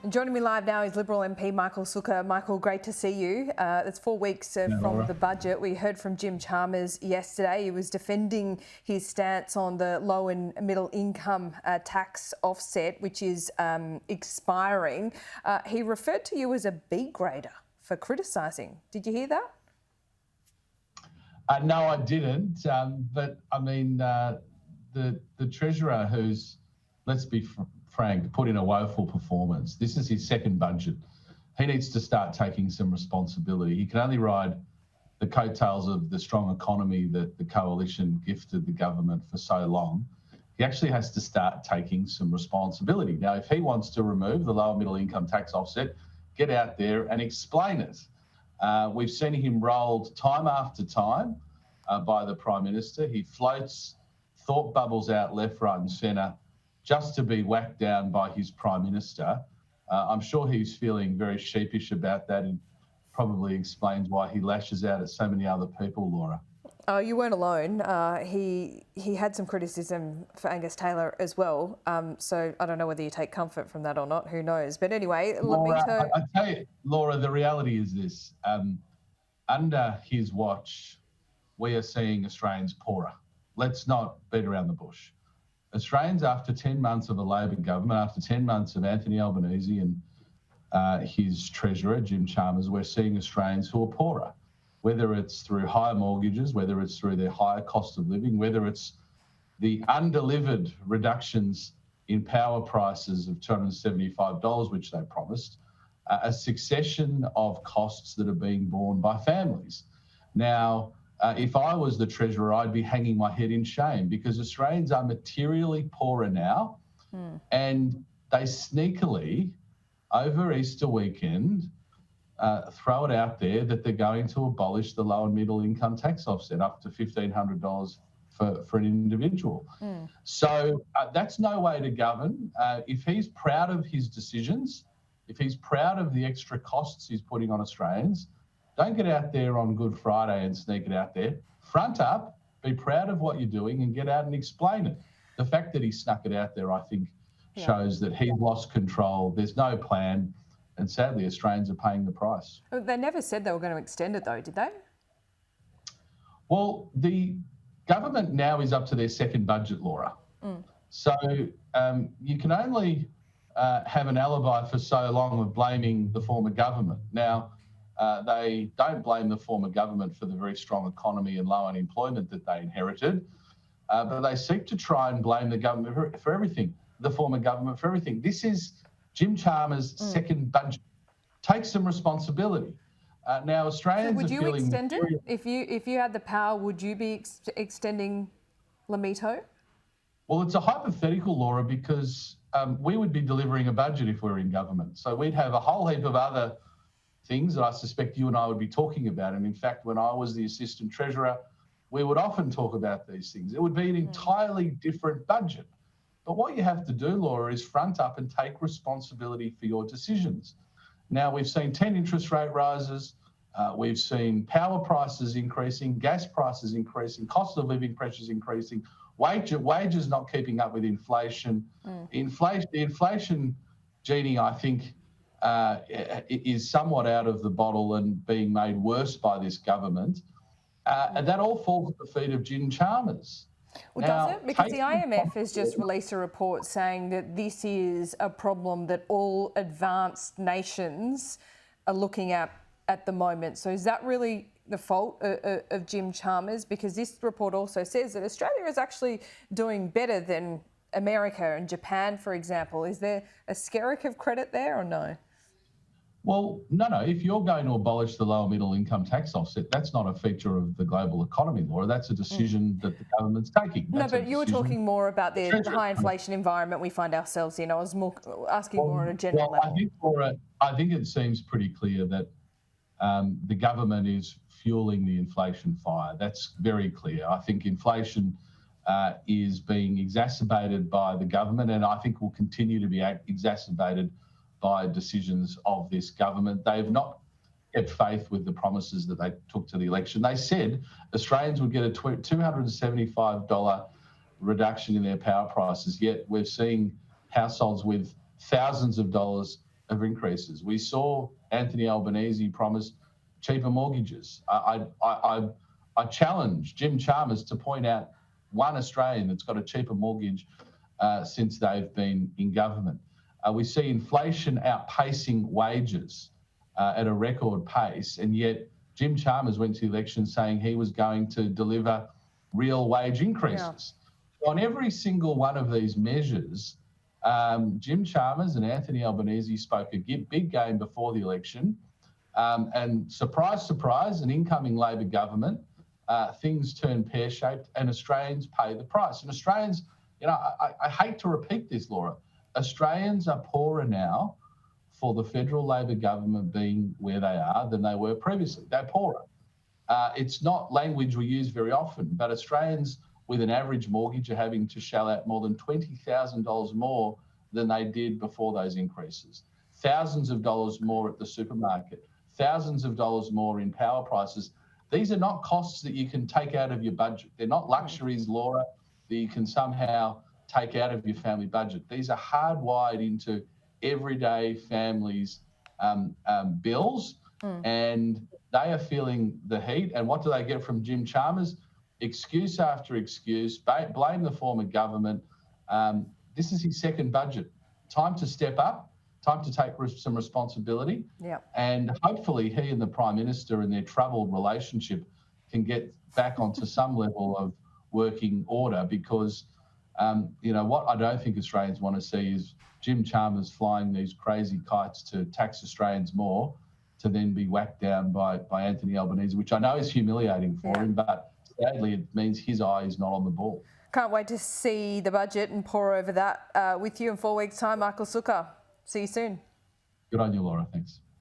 Joining me live now is Liberal MP Michael Sukkar. Michael, great to see you. It's 4 weeks from the budget. We heard from Jim Chalmers yesterday. He was defending his stance on the low and middle income tax offset, which is expiring. He referred to you as a B grader for criticising. Did you hear that? No, I didn't. But I mean, the Treasurer, who's, let's be frank, put in a woeful performance. This is his second budget. He needs to start taking some responsibility. He can only ride the coattails of the strong economy that the coalition gifted the government for so long. He actually has to start taking some responsibility. Now, if he wants to remove the lower middle income tax offset, get out there and explain it. We've seen him rolled time after time by the Prime Minister. He floats thought bubbles out left, right and centre just to be whacked down by his Prime Minister. I'm sure he's feeling very sheepish about that, and probably explains why he lashes out at so many other people, Laura. Oh, you weren't alone. He had some criticism for Angus Taylor as well. So I don't know whether you take comfort from that or not. Who knows? But anyway, Laura, I tell you, Laura, the reality is this. Under his watch, we are seeing Australians poorer. Let's not beat around the bush. Australians, after 10 months of a Labor government, after 10 months of Anthony Albanese and his Treasurer, Jim Chalmers, we're seeing Australians who are poorer, whether it's through higher mortgages, whether it's through their higher cost of living, whether it's the undelivered reductions in power prices of $275, which they promised, a succession of costs that are being borne by families. Now, if I was the Treasurer, I'd be hanging my head in shame, because Australians are materially poorer now, and they sneakily, over Easter weekend, throw it out there that they're going to abolish the low and middle income tax offset up to $1,500 for an individual. So that's no way to govern. If he's proud of his decisions, if he's proud of the extra costs he's putting on Australians, don't get out there on Good Friday and sneak it out there. Front up, be proud of what you're doing and get out and explain it. The fact that he snuck it out there, I think, shows that he's lost control. There's no plan. And sadly, Australians are paying the price. They never said they were going to extend it, though, did they? Well, the government now is up to their second budget, Laura. So you can only have an alibi for so long of blaming the former government. Now, they don't blame the former government for the very strong economy and low unemployment that they inherited, but they seek to try and blame the government for everything, the former government for everything. This is Jim Chalmers' second budget. Take some responsibility. Now, Australians would you are feeling... extend it? If you had the power, would you be extending Lamito? Well, it's a hypothetical, Laura, because we would be delivering a budget if we were in government. So we'd have a whole heap of other things that I suspect you and I would be talking about. And in fact, when I was the Assistant Treasurer, we would often talk about these things. It would be an entirely different budget. But what you have to do, Laura, is front up and take responsibility for your decisions. Now, we've seen 10 interest rate rises. We've seen power prices increasing, gas prices increasing, cost of living pressures increasing, wages not keeping up with inflation. The inflation genie, I think, is somewhat out of the bottle and being made worse by this government. And that all falls at the feet of Jim Chalmers. Well, does it? Because the IMF has just released a report saying that this is a problem that all advanced nations are looking at the moment. So is that really the fault of Jim Chalmers? Because this report also says that Australia is actually doing better than America and Japan, for example. Is there a skerrick of credit there or no? Well, no. If you're going to abolish the lower middle income tax offset, that's not a feature of the global economy, Laura. That's a decision that the government's taking. That's but you were talking more about the high inflation environment we find ourselves in. I was more asking more on a general level. I think, Laura, it seems pretty clear that the government is fueling the inflation fire. That's very clear. I think inflation is being exacerbated by the government, and I think will continue to be exacerbated by decisions of this government. They've not kept faith with the promises that they took to the election. They said Australians would get a $275 reduction in their power prices, yet we're seeing households with thousands of dollars of increases. We saw Anthony Albanese promise cheaper mortgages. I challenge Jim Chalmers to point out one Australian that's got a cheaper mortgage since they've been in government. We see inflation outpacing wages at a record pace, and yet Jim Chalmers went to the election saying he was going to deliver real wage increases. Yeah. On every single one of these measures, Jim Chalmers and Anthony Albanese spoke a big game before the election, and surprise, surprise, an incoming Labor government, things turn pear-shaped and Australians pay the price. And Australians, I hate to repeat this, Laura, Australians are poorer now for the federal Labor government being where they are than they were previously. They're poorer. It's not language we use very often, but Australians with an average mortgage are having to shell out more than $20,000 more than they did before those increases. Thousands of dollars more at the supermarket, thousands of dollars more in power prices. These are not costs that you can take out of your budget. They're not luxuries, Laura, that you can somehow take out of your family budget. These are hardwired into everyday families' bills, and they are feeling the heat. And what do they get from Jim Chalmers? Excuse after excuse, blame the former government. This is his second budget. Time to step up, time to take some responsibility. Yep. And hopefully he and the Prime Minister and their troubled relationship can get back onto some level of working order, because what I don't think Australians want to see is Jim Chalmers flying these crazy kites to tax Australians more, to then be whacked down by Anthony Albanese, which I know is humiliating for him, but sadly it means his eye is not on the ball. Can't wait to see the budget and pour over that with you in 4 weeks' time. Michael Sukkar, see you soon. Good on you, Laura. Thanks.